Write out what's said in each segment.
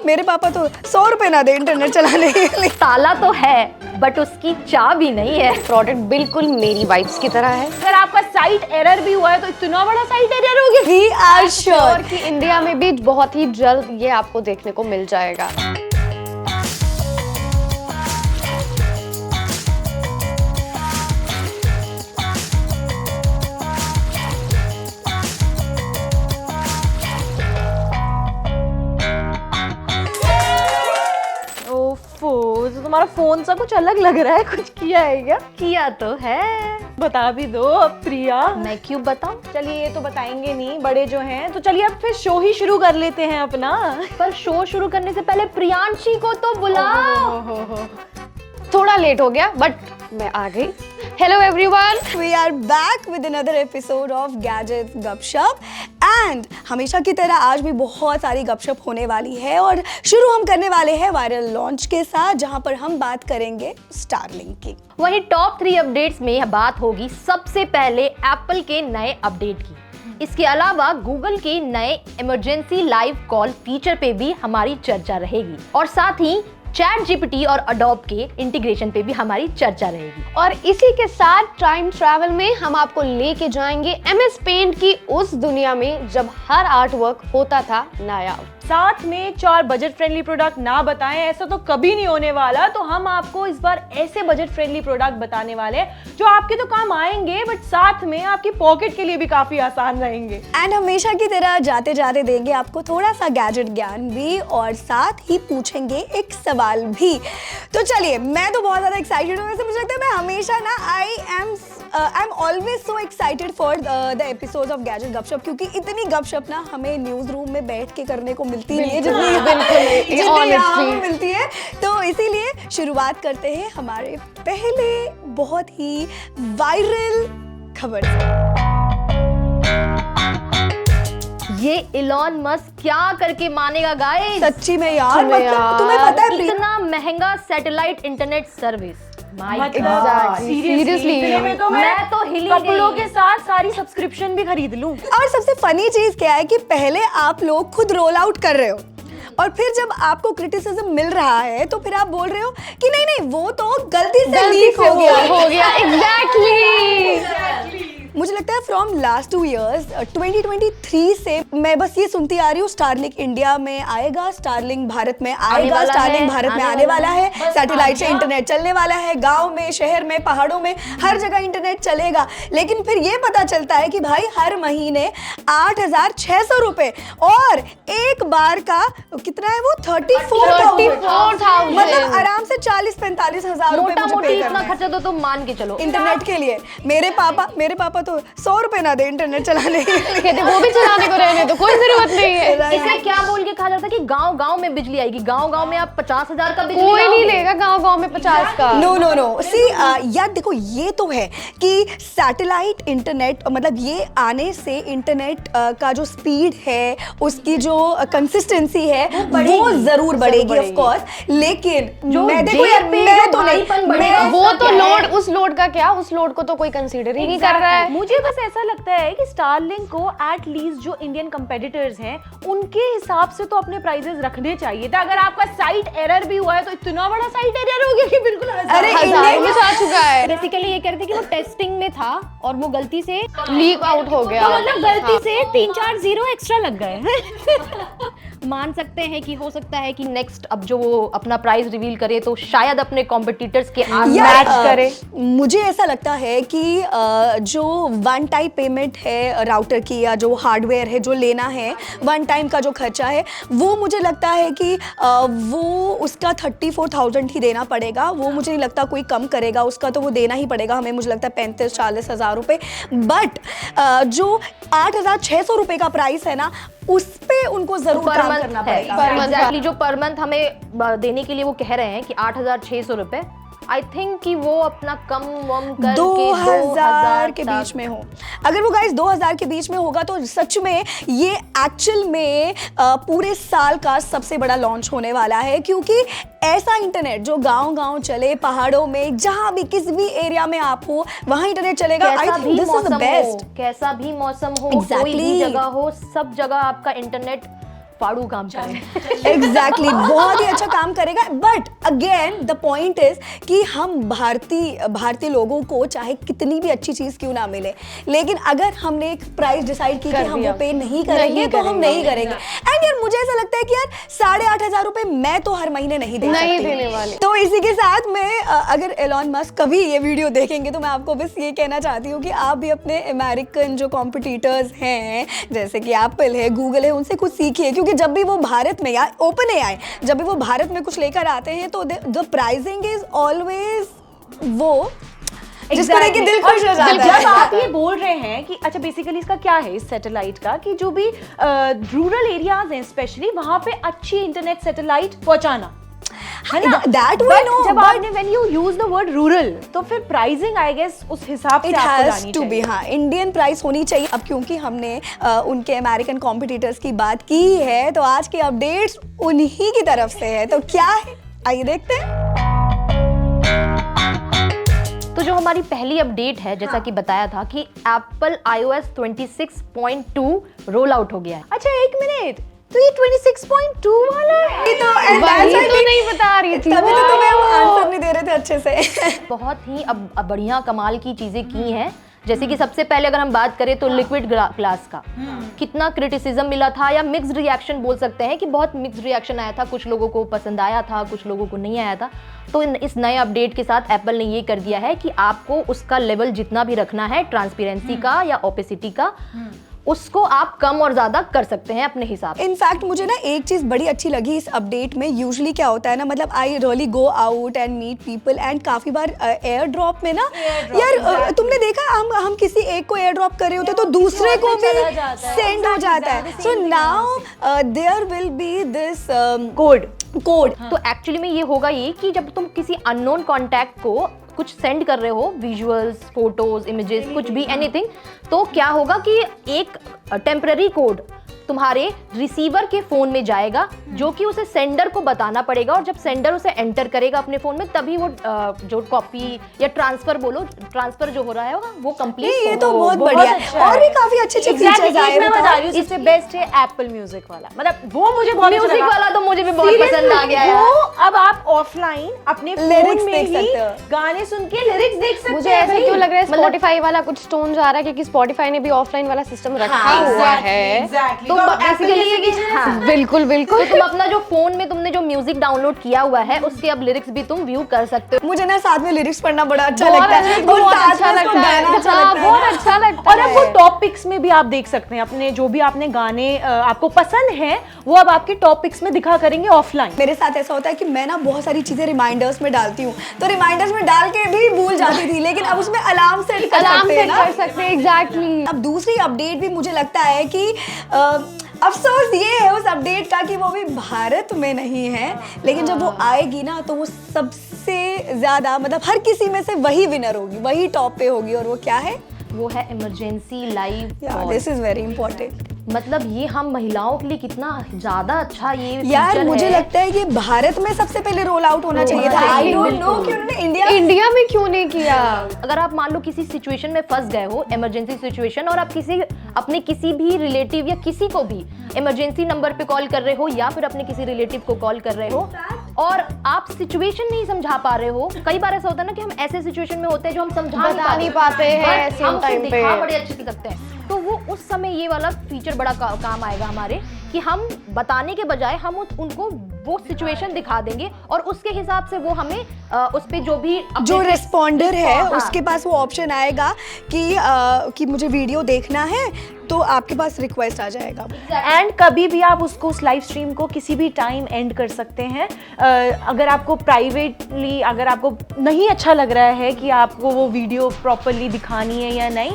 मेरे पापा तो 100 रुपए ना दे इंटरनेट चलाने के लिए। ताला तो है बट उसकी चाबी नहीं है। प्रोडक्ट बिल्कुल मेरी वाइफ्स की तरह है। अगर आपका साइट एरर भी हुआ है तो इतना बड़ा साइट एरर हो गया। We are sure और कि इंडिया में भी बहुत ही जल्द ये आपको देखने को मिल जाएगा। ओफो, तो तुम्हारा फोन सा कुछ अलग लग रहा है, कुछ किया है क्या? किया तो है। बता भी दो अब प्रिया। मैं क्यों बताऊं? चलिए ये तो बताएंगे नहीं, बड़े जो हैं, तो चलिए अब फिर शो ही शुरू कर लेते हैं अपना। पर शो शुरू करने से पहले प्रियांशी को तो बुलाओ। हो। थोड़ा लेट हो गया बट मैं आ गई। Hello everyone, we are back with another episode of Gadgets गपशप एंड हमेशा की तरह आज भी बहुत सारी गपशप होने वाली है और शुरू हम करने वाले हैं वायरल लॉन्च के साथ, जहां पर हम बात करेंगे स्टारलिंक की। वहीं टॉप 3 अपडेट्स में बात होगी सबसे पहले एप्पल के नए अपडेट की। इसके अलावा गूगल के नए इमरजेंसी लाइव कॉल फीचर पे भी हमारी चर्चा रहेगी और साथ ही चैट जीपीटी और अडोब के इंटीग्रेशन पे भी हमारी चर्चा रहेगी। और इसी के साथ टाइम ट्रैवल में हम आपको लेके जाएंगे एमएस पेंट की उस दुनिया में जब हर आर्ट वर्क होता था नायाब। साथ में 4 बजट फ्रेंडली प्रोडक्ट ना बताएं ऐसा तो कभी नहीं होने वाला। तो हम आपको इस बार ऐसे बजट फ्रेंडली प्रोडक्ट बताने वाले हैं जो आपके तो काम आएंगे बट साथ में आपकी पॉकेट के लिए भी काफी आसान रहेंगे। एंड हमेशा की तरह जाते जाते देंगे आपको थोड़ा सा गैजेट ज्ञान भी और साथ ही पूछेंगे एक सवाल भी। तो चलिए, मैं तो बहुत ज्यादा एक्साइटेड हूँ। वैसे मुझे लगता है मैं हमेशा ना I am always so excited for the episodes of gadget गपशप, क्योंकि इतनी गपशप ना हमें न्यूज रूम में बैठ के करने को मिलती नहीं है जितनी यहाँ मिलती है। तो इसीलिए शुरुआत करते हैं हमारे पहले बहुत ही वायरल खबर से। ये इलॉन मस्क क्या करके मानेगा गाइस? सच्ची में यार, मतलब तुम्हें पता है इतना महंगा सैटेलाइट इंटरनेट सर्विस। सीरियसली मैं तो हिली कपड़ों गई। के साथ सारी सब्सक्रिप्शन भी खरीद लूं। और सबसे फनी चीज क्या है कि पहले आप लोग खुद रोल आउट कर रहे हो और फिर जब आपको क्रिटिसिज्म मिल रहा है तो फिर आप बोल रहे हो कि नहीं नहीं वो तो गलती से लीक हो गया। एग्जैक्टली। मुझे लगता है फ्रॉम लास्ट 2 years 2023 से मैं बस ये सुनती आ रही हूँ स्टारलिंक इंडिया में आएगा, स्टारलिंक भारत में आएगा, स्टारलिंक भारत में आने वाला है, सैटेलाइट से इंटरनेट चलने वाला है, गांव में, शहर में, पहाड़ों में, हर जगह इंटरनेट चलेगा। लेकिन फिर ये पता चलता है कि भाई हर महीने 8,600 रुपए और एक बार का कितना है वो 34,000, मतलब आराम से 40-45 हजार रुपए मुझे पे करना इतना है खर्चा तो तुम मान के चलो इंटरनेट के लिए। मेरे पापा तो 100 रुपए ना दे इंटरनेट चलाने के लिए। कहते वो भी चलाने को रहने तो कोई जरूरत नहीं है। इसमें क्या बोल के कहा जाता है कि गांव गांव में बिजली आएगी। गांव में आप 50,000 का बिजली कोई नहीं लेगा गांव में 50 का। नो सी यार देखो, ये तो है कि सैटेलाइट इंटरनेट मतलब ये आने से इंटरनेट का जो स्पीड है, उसकी जो कंसिस्टेंसी है वो जरूर बढ़ेगी ऑफ कोर्स। लेकिन मैं देखो यार, मैं तो नहीं, वो तो लोड, उस लोड का क्या, उस लोड को तो कोई कंसीडर ही नहीं कर रहा है। मुझे बस ऐसा लगता है कि स्टारलिंक को एट लीस्ट जो इंडियन कंपेटिटर्स हैं उनके हिसाब से तो अपने प्राइसेस रखने चाहिए था। अगर आपका साइट एरर भी हुआ है तो इतना बड़ा साइट एरर हो गया कि बिल्कुल हजारों में जा चुका है। बेसिकली ये कह रहे थे कि वो टेस्टिंग में था और वो गलती से लीक आउट हो गया, मतलब गलती से 3-4 जीरो एक्स्ट्रा लग गए। मान सकते हैं कि हो सकता है कि नेक्स्ट अब जो वो अपना प्राइस रिवील करे तो शायद अपने कॉम्पिटिटर्स के मैच करे। मुझे ऐसा लगता है कि जो वन टाइम पेमेंट है राउटर की या जो हार्डवेयर है जो लेना है, वन टाइम का जो खर्चा है वो मुझे लगता है कि वो उसका 34,000 ही देना पड़ेगा। वो मुझे नहीं लगता कोई कम करेगा उसका, तो वो देना ही पड़ेगा हमें। मुझे लगता है 35-40 हज़ार रुपये। बट जो 8,600 रुपये का प्राइस है ना, उस पे उनको जरूर काम करना पड़ेगा। एग्जैक्टली जो पर मंथ हमें देने के लिए वो कह रहे हैं कि 8,600 रुपए। आई थिंक कि वो अपना कम वम करके 2000 के बीच में हो। अगर वो गाइस 2000 के बीच में होगा तो सच में ये एक्चुअल में पूरे साल का सबसे बड़ा लॉन्च होने वाला है, क्योंकि ऐसा इंटरनेट जो गांव-गांव चले, पहाड़ों में, जहां भी किसी भी एरिया में आप हो वहां इंटरनेट चलेगा। I think this is the best. कैसा भी मौसम हो, Exactly. कोई भी जगह हो, सब जगह आपका इंटरनेट फाड़ू काम करे। एग्जैक्टली बहुत ही अच्छा काम करेगा। But again the point is कि हम भारतीय लोगों को चाहे कितनी भी अच्छी चीज क्यों ना मिले, लेकिन अगर हमने एक प्राइस डिसाइड की कि हम वो पे नहीं करेंगे तो हम नहीं करेंगे। एंड यार मुझे ऐसा लगता है कि यार 8,500 रुपए मैं तो हर महीने नहीं दे नहीं सकती। देने वाले। तो इसी के साथ मैं अगर एलॉन मस्क कभी ये वीडियो देखेंगे तो मैं आपको बस ये कहना चाहती हूँ कि आप भी अपने अमेरिकन जो कॉम्पिटिटर्स हैं जैसे कि एप्पल है, गूगल है, उनसे कुछ सीखिए, क्योंकि जब भी वो भारत में या ओपन एआई जब भी वो भारत में कुछ लेकर आते हैं तो द प्राइसिंग इज ऑलवेज वो जिसको देख के दिल खुश हो जाता है। जब आप ये बोल रहे हैं कि अच्छा बेसिकली इसका क्या है इस सैटेलाइट का, कि जो भी रूरल एरियाज हैं स्पेशली वहां पे अच्छी इंटरनेट सैटेलाइट पहुंचाना है ना। That we But know, जब but आपने when you use the word rural तो फिर प्राइसिंग आई गेस उस हिसाब से इट आपको हैज लानी टू बी, चाहिए। हाँ इंडियन प्राइस होनी चाहिए। अब क्योंकि हमने उनके अमेरिकन कॉम्पिटिटर्स की बात की है तो आज के अपडेट्स उन्हीं की तरफ से है। तो क्या है आइए देखते हैं। तो जो हमारी पहली अपडेट है, जैसा कि बताया था कि एप्पल iOS 26.2 रोल आउट हो गया है। अच्छा एक मिनट, तो ये 26.2 वाला है? ये तो वही तो नहीं बता रही थी। तभी तो तुम्हें हम आंसर नहीं दे रहे थे अच्छे से। बहुत ही अब बढ़िया कमाल की चीजें की हैं। जैसे कि सबसे पहले अगर हम बात करें तो लिक्विड ग्लास का कितना क्रिटिसिज्म मिला था, या मिक्स्ड रिएक्शन बोल सकते हैं कि बहुत मिक्स्ड रिएक्शन आया था। कुछ लोगों को पसंद आया था, कुछ लोगों को नहीं आया था। तो इस नए अपडेट के साथ एप्पल ने ये कर दिया है कि आपको उसका लेवल जितना भी रखना है ट्रांसपेरेंसी का या ओपेसिटी का, उसको आप कम और ज्यादा कर सकते हैं अपने हिसाब से। इनफैक्ट मुझे ना एक चीज़ बड़ी अच्छी लगी इस अपडेट में। यूजुअली क्या होता है ना, मतलब I really go out and meet people and काफ़ी बार एयर ड्रॉप में ना यार तुमने देखा हम किसी एक को एयर ड्रॉप कर रहे होते तो दूसरे को भी सेंड हो जाता है। So now there will be this code. तो एक्चुअली में ये होगा ये कि जब तुम किसी अननोन कॉन्टैक्ट को कुछ सेंड कर रहे हो, विजुअल्स, फोटोज, इमेजेस, कुछ भी एनीथिंग, तो क्या होगा कि एक टेम्पररी कोड तुम्हारे रिसीवर के फोन में जाएगा जो कि उसे सेंडर को बताना पड़ेगा, और जब सेंडर उसे एंटर करेगा अपने फोन में तभी वो जो कॉपी या ट्रांसफर बोलो, ट्रांसफर जो हो रहा है वो कंप्लीट। ये तो बहुत बढ़िया है। और भी काफी अच्छे फीचर्स आए। मैं बता रही हूँ सबसे बेस्ट है एप्पल म्यूजिक वाला, मतलब वो मुझे बहुत अच्छा म्यूजिक लगा। वाला तो मुझे भी बहुत पसंद आ गया है। वो अब आप ऑफलाइन अपने Lyrics फोन में देख ही सकते हो। गाने सुन के लिरिक्स देख सकते हैं। मुझे ऐसा भाई। क्यों लग रहा है स्पॉटिफाई वाला कुछ टोन जा रहा है, क्योंकि स्पॉटिफाई ने भी ऑफलाइन वाला सिस्टम रखा हुआ है। तो बेसिकली ये कि हाँ, बिल्कुल बिल्कुल। तो तुम अपना जो फोन में तुमने जो म्यूजिक डाउनलोड किया हुआ है उसके अब लिरिक्स भी तुम व्यू कर सकते हो। मुझे ना साथ में लिरिक्स पढ़ना बड़ा अच्छा बहुत लगता है। बहुत और साथ अच्छा में उसको लगता है। गाना अच्छा हाँ, लगता है। बहुत अच्छा लगता और है। अब वो टॉपिक्स में भी आप देख सकते हैं अपने जो भी आपने गाने आपको पसंद हैं वो अब आपके टॉपिक्स में दिखा करेंगे ऑफलाइन। मेरे साथ ऐसा होता है कि मैं ना बहुत सारी चीजें रिमाइंडर्स में डालती हूँ, तो रिमाइंडर्स में डाल के भी भूल जाती थी, लेकिन अब उसमें अलार्म सेट कर अलार्म सकते हैं सेट ना। कर सकते हैं, एग्जैक्टली। अब दूसरी अपडेट भी मुझे लगता है कि अफसोस ये है उस अपडेट का कि वो भी भारत में नहीं है, लेकिन जब वो आएगी ना तो वो सबसे ज्यादा मतलब हर किसी में से वही विनर होगी, वही टॉप पे होगी। और वो क्या है? वो है emergency live call. This is very important. मतलब ये हम महिलाओं के लिए कितना ज्यादा अच्छा ये यार फीचर मुझे है। लगता है ये भारत में सबसे पहले रोल आउट होना चाहिए था। आई डोंट नो कि उन्होंने इंडिया में क्यों नहीं किया। अगर आप मान लो किसी सिचुएशन में फंस गए हो, इमरजेंसी सिचुएशन, और आप अपने किसी भी रिलेटिव या किसी को भी इमरजेंसी नंबर पे कॉल कर रहे हो या फिर अपने किसी रिलेटिव को कॉल कर रहे हो और आप सिचुएशन नहीं समझा पा रहे हो। कई बार ऐसा होता है ना कि हम ऐसे सिचुएशन में होते हैं जो हम समझा बता नहीं पाते हैं but same हम उसे time पे। दिखा बड़े अच्छे से सकते हैं। तो वो उस समय ये वाला फीचर बड़ा काम आएगा हमारे, कि हम बताने के बजाय हम उनको वो सिचुएशन दिखा देंगे और उसके हिसाब से वो हमें उस पे जो भी जो रिस्पॉन्डर है हाँ। उसके पास वो ऑप्शन आएगा कि मुझे वीडियो देखना है, तो आपके पास रिक्वेस्ट आ जाएगा। एंड कभी भी आप उसको उस लाइव स्ट्रीम को किसी भी टाइम एंड कर सकते हैं। अगर आपको प्राइवेटली अगर आपको नहीं अच्छा लग रहा है कि आपको वो वीडियो प्रॉपरली दिखानी है या नहीं,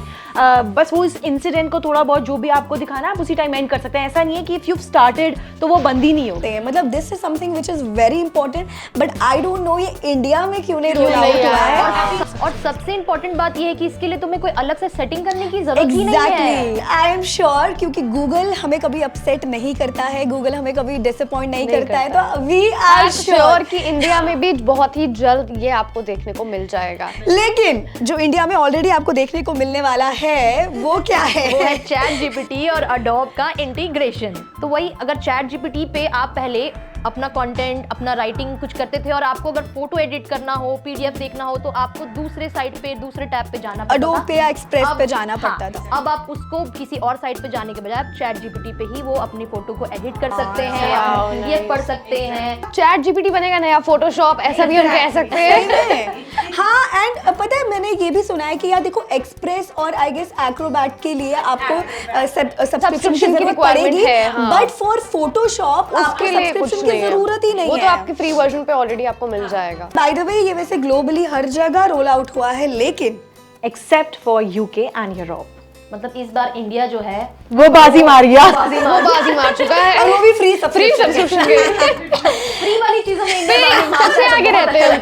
बस वो इस इंसिडेंट को थोड़ा बहुत जो भी आपको दिखाना है आप उसी टाइम एंड कर सकते हैं। ऐसा नहीं है कि इफ यू स्टार्टेड तो वो बंद ही नहीं होते। मतलब this is something which is very important, but I don't know ये इंडिया में क्यों नहीं रोल आउट हुआ है। और सबसे इंपॉर्टेंट बात ये है कि इसके लिए तुम्हें कोई अलग से सेटिंग करने की जरूरत ही नहीं है। आई एम श्योर, क्योंकि गूगल हमें कभी अपसेट नहीं करता है, गूगल हमें कभी डिसअपॉइंट नहीं करता है, तो वी आर श्योर कि इंडिया में भी बहुत ही जल्द ये आपको देखने को मिल जाएगा। लेकिन जो इंडिया में ऑलरेडी आपको देखने को मिलने वाला है वो क्या है? वो है चैट जीपीटी और अडोब का इंटीग्रेशन। तो वही, अगर चैट जीपीटी पे आप पहले अपना कंटेंट, अपना राइटिंग कुछ करते थे और आपको अगर फोटो एडिट करना हो, पीडीएफ देखना हो, तो आपको दूसरे साइट पे, दूसरे टैब पे जाना पड़ता अडोब था। पे या एक्सप्रेस पे जाना हाँ, पड़ता था। अब आप उसको किसी और साइट पे जाने के बजाय आप चैट जीपीटी पे ही वो अपनी फोटो को एडिट कर सकते हैं, wow, पीडीएफ पढ़ सकते हैं। चैट जीपीटी बनेगा नया फोटोशॉप, ऐसा भी हम कह सकते हैं। हाँ, एंड पता है मैंने ये भी सुना है कि यार देखो, एक्सप्रेस और आई गेस एक्रोबैट के लिए आपको सब्सक्रिप्शन की जरूरत पड़ेगी, बट फॉर फोटोशॉप आपको सब्सक्रिप्शन की जरूरत ही नहीं वो है। तो आपके फ्री वर्जन पे ऑलरेडी आपको मिल जाएगा। बाय द वे, ये वैसे ग्लोबली हर जगह रोल आउट हुआ है, लेकिन except for UK and Europe. मतलब इस बार इंडिया जो है वो बाजी मार गया। वो बाजी मार चुका है, और वो भी फ्री फ्री सब्सक्रिप्शन के। फ्री वाली चीजों में इंडिया सबसे आगे रहते हैं हम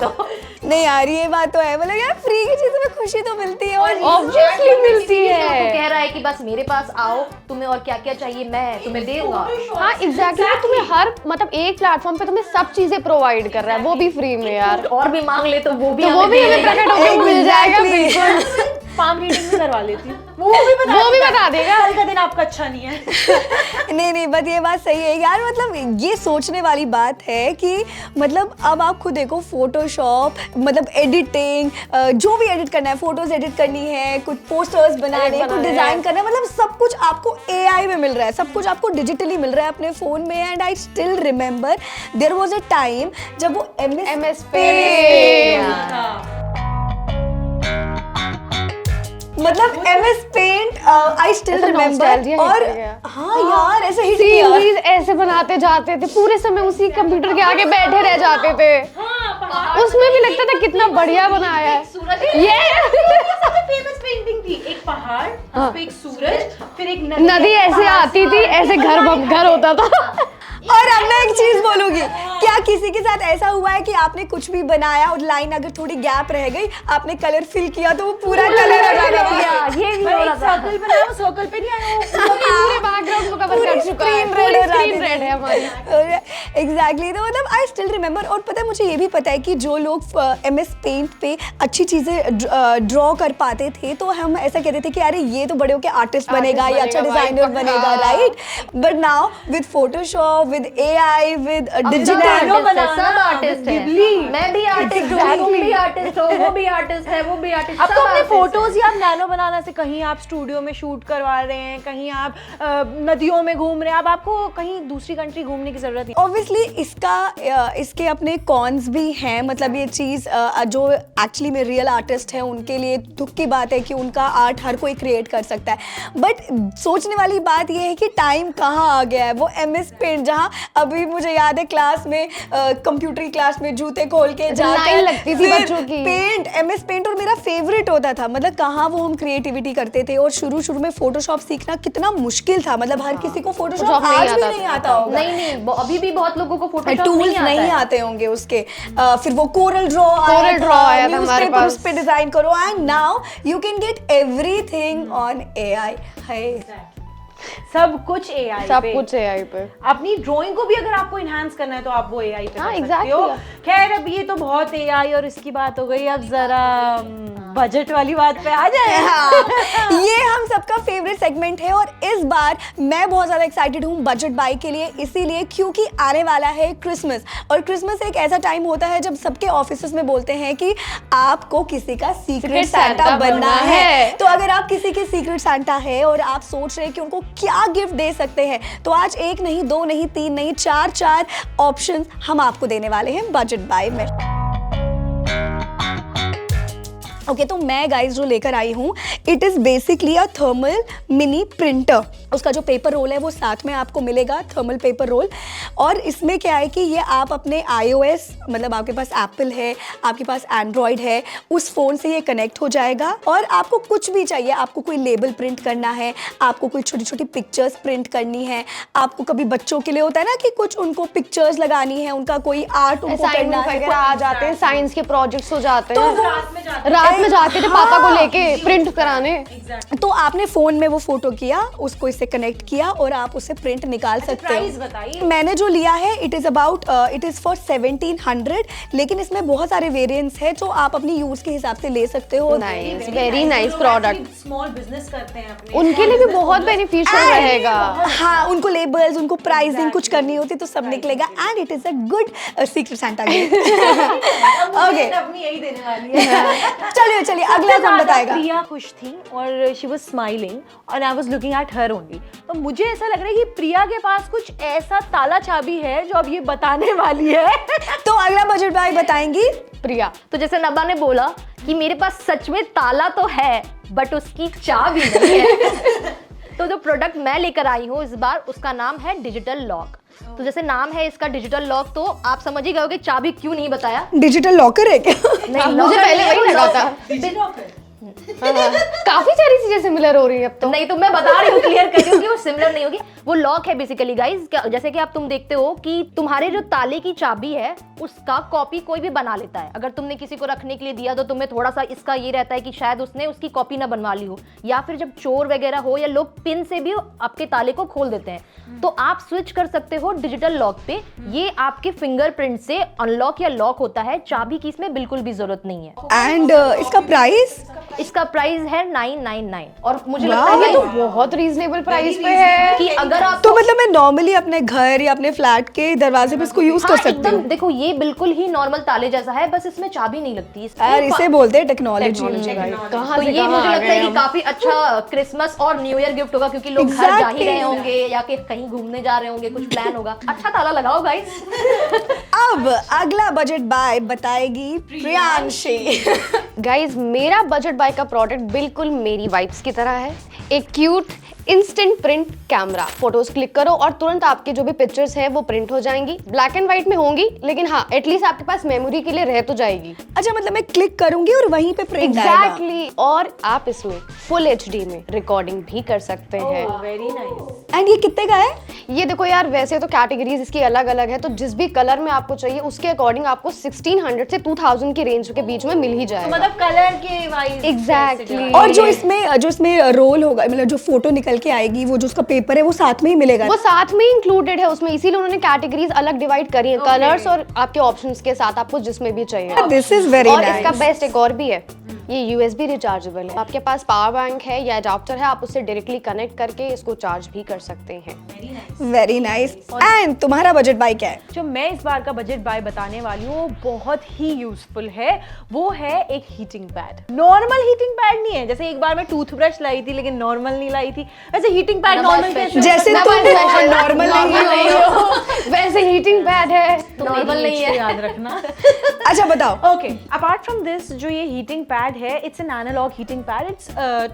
तो। नहीं यार, ये बात तो है, मतलब यार फ्री की चीजों में खुशी तो मिलती है, और ऑब्वियसली मिलती वो है। कह रहा है कि बस मेरे पास आओ, तुम्हें और क्या क्या चाहिए मैं तुम्हें दूंगा। हाँ एग्जैक्टली, तुम्हें हर मतलब एक प्लेटफॉर्म पे तुम्हें सब चीजें प्रोवाइड कर रहा है, वो भी फ्री में यार। और भी मांग ले तो वो भी हमें प्रकट होकर मिल जाएगा, बिल्कुल। पाम रीडिंग भी करवा लेती, वो भी बता देगा कल का दिन आपका अच्छा नहीं है। नहीं, बट ये बात सही है यार, मतलब ये सोचने वाली बात है कि मतलब अब आप खुद देखो, फोटोशॉप मतलब एडिटिंग, जो भी एडिट करना है, फोटोज एडिट करनी है, कुछ पोस्टर्स बनाने हैं, कुछ डिजाइन करना है, मतलब सब कुछ आपको एआई में मिल रहा है, सब कुछ आपको डिजिटली मिल रहा है अपने फोन में। And I still remember there was a time जब वो MS Paint, मतलब MS Paint I still remember. और हाँ यार, ऐसे ही सीरीज ऐसे बनाते जाते थे, पूरे समय उसी कंप्यूटर के आगे बैठे रह जाते थे। उसमें भी लगता था कितना बढ़िया बनाया है ये। फेमस पेंटिंग थी, एक पहाड़, उस पे एक सूरज, फिर एक नदी ऐसे आती थी, ऐसे घर होता था। और अब मैं एक चीज बोलूंगी, क्या किसी के साथ ऐसा हुआ है कि आपने कुछ भी बनाया और लाइन अगर थोड़ी गैप रह गई, आपने कलर फिल किया तो वो पूरा कलर हटा दिया? ये भी हो रहा था। सर्कल बनाया, वो सर्कल पे नहीं आया, पूरे बैकग्राउंड को कवर कर चुका है, पूरी स्क्रीन रेड है हमारी। एग्जैक्टली, तो मतलब आई स्टिल रिमेम्बर। और पता है, मुझे ये भी पता है कि जो लोग MS Paint पे अच्छी चीजें ड्रॉ कर पाते थे, तो हम ऐसा कहते थे कि अरे ये तो बड़े होके आर्टिस्ट बनेगा या अच्छा डिजाइनर बनेगा, right? But now with Photoshop, with AI, with digital, सब आर्टिस्ट हैं। मैं भी आर्टिस्ट हूँ, तुम भी आर्टिस्ट हो, वो भी आर्टिस्ट है, वो भी आर्टिस्ट। अब तो अपने फोटोज ही आप नैनो बनाना से, कहीं आप स्टूडियो में शूट करवा रहे हैं, कहीं आप नदियों में घूम रहे हैं, अब आपको कहीं दूसरी कंट्री घूमने की जरूरत नहीं। ऑब्वियसली इसके अपने कॉन्स भी हैं, मतलब ये चीज़ जो एक्चुअली में रियल आर्टिस्ट हैं उनके लिए दुख की बात है कि उनका आर्ट हर कोई क्रिएट कर सकता है, बट सोचने वाली बात ये है कि टाइम कहाँ आ गया है। वो MS Paint, जहाँ अभी मुझे याद है क्लास में, कंप्यूटर क्लास में जूते खोल के लाइन लगती थी बच्चों की, पेंट, MS Paint, और मेरा फेवरेट होता था। मतलब कहाँ वो हम क्रिएटिविटी करते थे। और शुरू में फोटोशॉप सीखना कितना मुश्किल था, मतलब हर किसी को फोटोशॉप आज भी नहीं आता होगा। नहीं, अभी भी बहुत लोगों को फोटोशॉप टूल्स नहीं आते होंगे उसके। फिर वो कोरल ड्रॉ आया था हमारे पास, उस पे डिजाइन करो, and now you can get everything on AI। सब कुछ AI पे। अपनी ड्राइंग को भी अगर आपको इनहांस करना है तो आप वो AI पे हाँ, कर सकते हो। खैर, अब ये तो बहुत AI और इसकी बात हो गई, अब जरा बजट वाली बात पे आ जाए। हाँ, ये हम सबका फेवरेट सेगमेंट है, और इस बार मैं बहुत ज़्यादा एक्साइटेड हूँ बजट बाई के लिए, इसीलिए क्योंकि आने वाला है क्रिसमस। और क्रिसमस एक ऐसा टाइम होता है जब सबके ऑफिस में बोलते हैं कि आपको किसी का सीक्रेट सांता बनना है। तो अगर आप किसी के सीक्रेट सांता है और आप सोच रहे हैं कि उनको क्या गिफ्ट दे सकते हैं, तो आज एक नहीं, दो नहीं, तीन नहीं, चार ऑप्शंस हम आपको देने वाले हैं बजट बाय में। ओके, तो मैं गाइस जो लेकर आई हूँ, it is basically a thermal mini printer. उसका जो पेपर रोल है वो साथ में आपको मिलेगा, थर्मल पेपर रोल। और इसमें क्या है कि ये आप अपने iOS, मतलब आपके पास एप्पल है, आपके पास एंड्रॉयड है, उस फ़ोन से ये कनेक्ट हो जाएगा। और आपको कुछ भी चाहिए, आपको कोई लेबल प्रिंट करना है, आपको कोई छोटी छोटी पिक्चर्स प्रिंट करनी है, आपको कभी बच्चों के लिए होता है ना कि कुछ उनको पिक्चर्स लगानी है, उनका कोई आर्ट उनको करना असाइनमेंट है, वगैरह आ जाते हैं, साइंस के प्रोजेक्ट्स हो जाते तो हैं, वो रात में जाते थे पापा को लेके प्रिंट कराने। तो आपने फ़ोन में वो फोटो किया, उसको इससे कनेक्ट किया और आप उससे प्रिंट निकाल सकते प्राइस हो। बताइए। मैंने जो लिया है इट इज़ फॉर 1700, लेकिन इसमें बहुत सारे वेरिएंट्स हैं जो आप अपनी यूज़ के हिसाब से ले सकते हो। Nice, very nice product. Small business करते हैं अपने, उनके लिए भी बहुत बेनिफिशियल रहेगा। हाँ, उनको लेबल्स, उनको प्राइसिंग कुछ करनी होती तो सब निकलेगा। And it is a good secret Santa gift. Okay, अपनी यही देने वाली है। चलिए चलिए अगला कौन बताएगा? प्रिया खुश थी और शी वाज स्माइलिंग और I was looking at her only. तो मुझे ऐसा लग रहा है कि प्रिया के पास कुछ ऐसा ताला चाबी है जो अब ये बताने वाली है। तो अगला बजट भाई बताएंगी। प्रिया, तो जैसे नब्बा ने बोला कि मेरे पास सच में ताला तो है बट उसकी चाबी नहीं है। तो जो प्रोडक्ट मैं लेकर आई हूँ इस बार, उसका नाम है डिजिटल लॉक। तो जैसे नाम है इसका डिजिटल लॉक, तो आप समझ ही गए होगे चाबी क्यों नहीं बताया। डिजिटल लॉकर है क्या? नहीं, मुझे locker पहले नहीं, वही लगा था। काफी सारी चीजें सिमिलर हो रही है अब तो। नहीं, तो मैं बता रही हूँ, क्लियर कर रही हूँ कि वो सिमिलर नहीं होगी। वो लॉक है बेसिकली गाइस। जैसे कि आप तुम देखते हो कि तुम्हारे जो ताले की चाबी है उसका कॉपी कोई भी बना लेता है। अगर तुमने किसी को रखने के लिए दिया तो तुम्हें थोड़ा सा इसका ये रहता है कि शायद उसने उसकी कॉपी ना बनवा ली हो, या फिर जब चोर वगैरह हो या लोग पिन से भी आपके ताले को खोल देते हैं। तो आप स्विच कर सकते हो डिजिटल लॉक पे। ये आपके फिंगरप्रिंट से अनलॉक या लॉक होता है, चाबी की इसमें बिल्कुल भी जरूरत नहीं है। एंड इसका प्राइस? इसका प्राइस है 999 और मुझे लगता वाह, है ये तो बहुत रीजनेबल प्राइस पे है। कि अगर आप तो मतलब मैं नॉर्मली अपने घर या अपने फ्लैट के दरवाजे पे इसको यूज कर सकती एकदम हूँ। देखो, ये बिल्कुल ही नॉर्मल ताले जैसा है, बस इसमें चाबी नहीं लगती। यार इसे बोलते हैं टेक्नोलॉजी। कहाँ तो से ये कहाँ मुझे आ लगता है गए कि हम? काफी अच्छा क्रिसमस और न्यू ईयर गिफ्ट होगा, क्योंकि लोग घर जा ही Exactly. रहे होंगे या कि कहीं घूमने जा रहे होंगे, कुछ प्लान होगा। अच्छा ताला लगाओ गाइस। अब अगला बजट बाय बताएगी प्रियांशी। गाइज, मेरा बजट बाय का प्रोडक्ट बिल्कुल मेरी वाइब्स की तरह है। एक cute instant print camera. Photos click करो और तुरंत आपके जो भी पिक्चर्स हैं वो प्रिंट हो जाएंगी। ब्लैक एंड व्हाइट में होंगी, लेकिन हाँ एटलीस्ट आपके पास मेमोरी के लिए रह तो जाएगी। अच्छा, मतलब मैं क्लिक करूंगी और वहीं पे प्रिंट आएगा। एग्जैक्टली। और आप इसमें फुल HD में रिकॉर्डिंग भी कर सकते हैं। Very nice. एंड ये कितने का है? ये देखो यार, वैसे तो कैटेगरीज इसकी अलग अलग है, तो जिस भी कलर में आपको चाहिए उसके अकॉर्डिंग आपको 1600 से 2000 की रेंज के बीच में मिल ही जाएगा। मतलब कलर के वाइज एग्जैक्टली। और जो इसमें रोल होगा, मतलब जो फोटो निकल के आएगी, वो जो उसका पेपर है वो साथ में ही मिलेगा। वो साथ में इंक्लूडेड है उसमें, इसीलिए उन्होंने कैटेगरीज अलग डिवाइड करी है, कलर्स और आपके ऑप्शंस के साथ, आपको जिसमें भी चाहिए। दिस इज वेरी और नाइस। इसका बेस्ट एक और भी है, ये USB रिचार्जेबल है। आपके पास पावर बैंक है या अडाप्टर है, आप उससे डायरेक्टली कनेक्ट करके इसको चार्ज भी कर सकते हैं। Very nice. एंड तुम्हारा बजट बाय क्या है? जो मैं इस बार का बजट बाय बताने वाली हूँ वो बहुत ही यूजफुल है। वो है एक heating pad. Normal heating pad नहीं है, जैसे एक बार मैं टूथब्रश लाई थी लेकिन नॉर्मल नहीं लाई थी। वैसे हीटिंग पैड नॉर्मल कैसे? जैसे तुम नॉर्मल नहीं हो वैसे हीटिंग पैड है, नॉर्मल नहीं है, याद रखना। अच्छा बताओ। ओके, अपार्ट फ्रॉम दिस जो ये हीटिंग पैड है, it's an analogue heating pad. It's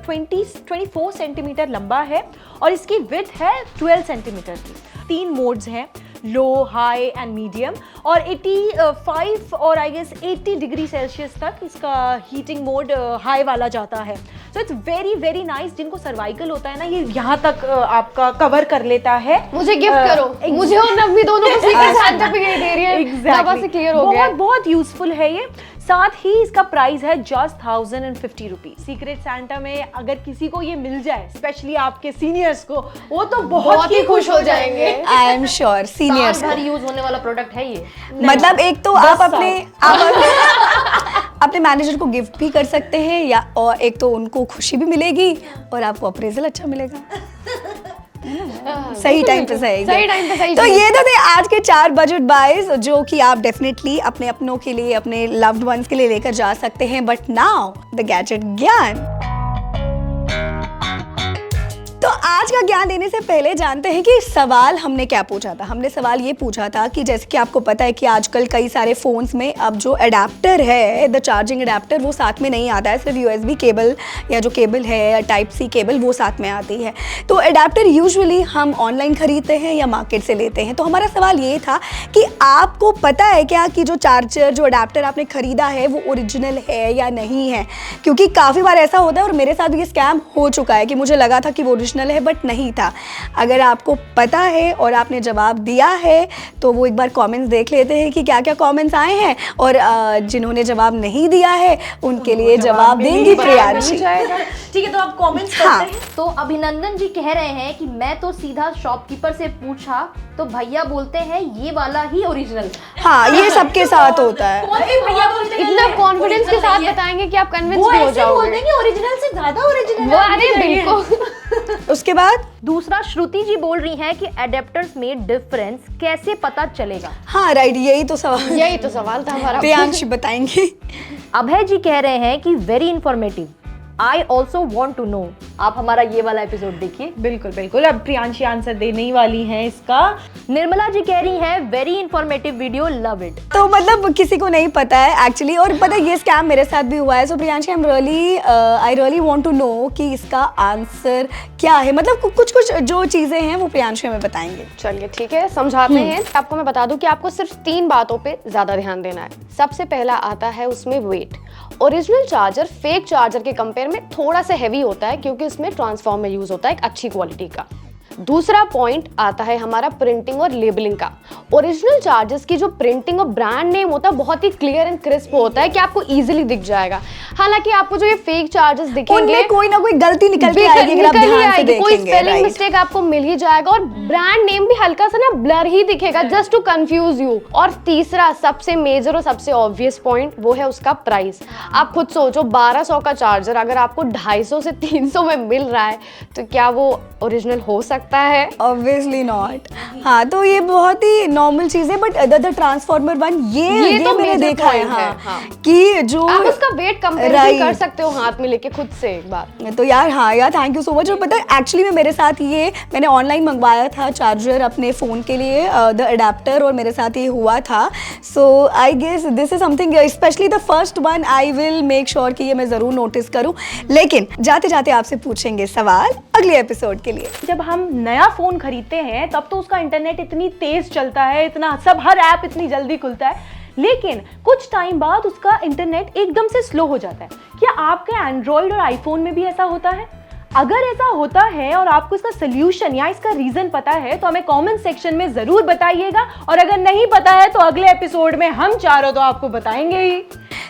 24 centimetre लंबा है और इसकी विड्थ है 12 सेंटीमीटर की। 3 मोड्स हैं, लो, हाई एंड मीडियम, और 85 और आई गेस 80 डिग्री सेल्सियस तक इसका हीटिंग मोड हाई वाला जाता है। So it's very very nice. जिनको सर्वाइकल होता है ना, ये यहाँ तक आपका कवर कर लेता है। मुझे गिफ्ट करो। मुझे और नव्वी दोनों को सीक्रेट सांता पे दे रही है। नवा से क्लियर हो गया। बहुत यूजफुल है ये। साथ ही इसका प्राइस है जस्ट 1050 रुपीज। सीक्रेट सांता में अगर किसी को ये मिल जाए, स्पेशली आपके सीनियर्स को, वो तो बहुत ही खुश हो जाएंगे। आई एम श्योर सीनियर्स साल भर यूज होने वाला प्रोडक्ट है ये। मतलब एक तो आप अपने मैनेजर को गिफ्ट भी कर सकते हैं, या और एक तो उनको खुशी भी मिलेगी और आपको अप्रेजल अच्छा मिलेगा। सही टाइम पे सही तो ये तो थे आज के 4 बजट बाइज जो कि आप डेफिनेटली अपने अपनों के लिए, अपने लव्ड वंस के लिए लेकर जा सकते हैं। बट नाउ द गैजेट ज्ञान। तो आज का ज्ञान देने से पहले जानते हैं कि सवाल हमने क्या पूछा था। हमने सवाल ये पूछा था कि जैसे कि आपको पता है कि आजकल कई सारे फ़ोन्स में अब जो अडेप्टर है, द चार्जिंग अडेप्टर, वो साथ में नहीं आता है, सिर्फ USB केबल या जो केबल है टाइप C केबल वो साथ में आती है। तो अडेप्टर यूजुअली हम ऑनलाइन खरीदते हैं या मार्केट से लेते हैं। तो हमारा सवाल ये था कि आपको पता है क्या कि जो चार्जर, जो अडेप्टर आपने खरीदा है वो ओरिजिनल है या नहीं है, क्योंकि काफ़ी बार ऐसा होता है और मेरे साथ ये स्कैम हो चुका है कि मुझे लगा था कि वो ओरिजिनल है बट नहीं था। अगर आपको पता है और आपने जवाब दिया है तो वो एक बार कमेंट्स देख लेते हैं कि क्या क्या कमेंट्स आए हैं, और जिन्होंने जवाब नहीं दिया है उनके लिए जवाब देंगी प्रियांशी। ठीक है, तो आप कमेंट्स हाँ। करते हैं। तो अभिनंदन जी कह रहे हैं कि मैं तो सीधा शॉपकीपर से पूछा तो भैया बोलते हैं ये वाला ही ओरिजिनल। हाँ, ये सबके साथ होता है। कौन से भैया बोलते हैं इतना ये कॉन्फिडेंस के original साथ नहीं है। बताएंगे कि आप कन्विंस वो भी हो ऐसे बोल जाओगे। देंगे ओरिजिनल से ज्यादा ओरिजिनल वो अरे बिल्कुल। उसके बाद दूसरा श्रुति जी बोल रही हैं कि एडेप्टर्स में डिफरेंस कैसे पता चलेगा। हाँ राइट, यही तो सवाल, यही तो सवाल था हमारा। प्रियांशी बताएंगे। अभय जी कह रहे हैं कि very informative, I also want to know. आप हमारा ये वाला एपिसोड देखिए। बिल्कुल बिल्कुल, अब प्रियांशी आंसर देने ही वाली हैं इसका। निर्मला जी कह रही हैं very informative video, love it. तो मतलब किसी को नहीं पता है एक्चुअली, और पता है ये स्कैम मेरे साथ भी हुआ है। So Priyanshi, I really want to know कि इसका आंसर क्या है, मतलब कुछ कुछ जो चीज़ें हैं वो प्रियांशी हमें बताएंगे। चलिए ठीक है, समझाते हैं। आपको मैं बता दूं कि आपको सिर्फ 3 बातों पे ज्यादा ध्यान देना है। सबसे पहला आता है उसमें weight. Original charger fake charger के कंपेयर में थोड़ा सा हैवी होता है क्योंकि इसमें ट्रांसफॉर्मर यूज होता है एक अच्छी क्वालिटी का। दूसरा पॉइंट आता है हमारा प्रिंटिंग और लेबलिंग का। ओरिजिनल चार्जर्स की जो प्रिंटिंग और ब्रांड नेम होता है बहुत ही क्लियर एंड क्रिस्प होता है कि आपको इजीली दिख जाएगा। हालांकि आपको जो ये फेक चार्जर्स दिखेंगे उनमें कोई ना कोई गलती निकल के आएगी अगर आप ध्यान से देखेंगे। कोई स्पेलिंग right? मिस्टेक आपको मिल ही जाएगा और ब्रांड नेम भी हल्का सा ना ब्लर ही दिखेगा जस्ट टू कंफ्यूज यू। और तीसरा सबसे मेजर और सबसे ऑब्वियस पॉइंट वो है उसका प्राइस। आप खुद सोचो 1200 का चार्जर अगर आपको 250 से 300 में मिल रहा है तो क्या वो ओरिजिनल हो सकता है? Obviously not। हाँ, तो ये बहुत ही नॉर्मल चीज़ है, बट द ट्रांसफॉर्मर वन ये तो मैंने major देखा है। point है, हाँ, हाँ। कि जो आप उसका वेट कंपेरिजन Right। कर सकते हो हाथ में लेके खुद से एक बार। तो यार हाँ यार, थैंक यू सो मच। और पता है एक्चुअली में मेरे साथ ये, मैंने ऑनलाइन मंगवाया था चार्जर अपने फ़ोन के लिए, द अडेप्टर, और मेरे साथ ये हुआ था। So I guess this is something, specially the first one, I will make sure कि ये मैं ज़रूर नोटिस करूँ। लेकिन जाते जाते आपसे पूछेंगे सवाल अगले एपिसोड के लिए। जब हम नया फोन खरीदते हैं तब तो उसका इंटरनेट इतनी तेज चलता है, इतना सब हर ऐप इतनी जल्दी खुलता है, लेकिन कुछ टाइम बाद उसका इंटरनेट एकदम से स्लो हो जाता है। क्या आपके एंड्रॉइड और आईफोन में भी ऐसा होता है? अगर ऐसा होता है और आपको इसका सोल्यूशन या इसका रीजन पता है तो हमें कमेंट सेक्शन में जरूर बताइएगा, और अगर नहीं पता है तो अगले एपिसोड में हम चारों तो आपको बताएंगे ही।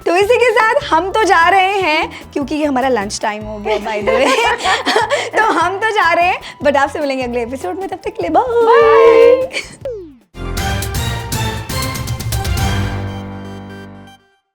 तो इसी के साथ हम तो जा रहे हैं क्योंकि ये हमारा लंच टाइम हो गया बाय द वे। तो हम तो जा रहे हैं, बट आपसे मिलेंगे अगले एपिसोड में, तब तक के लिए बाय।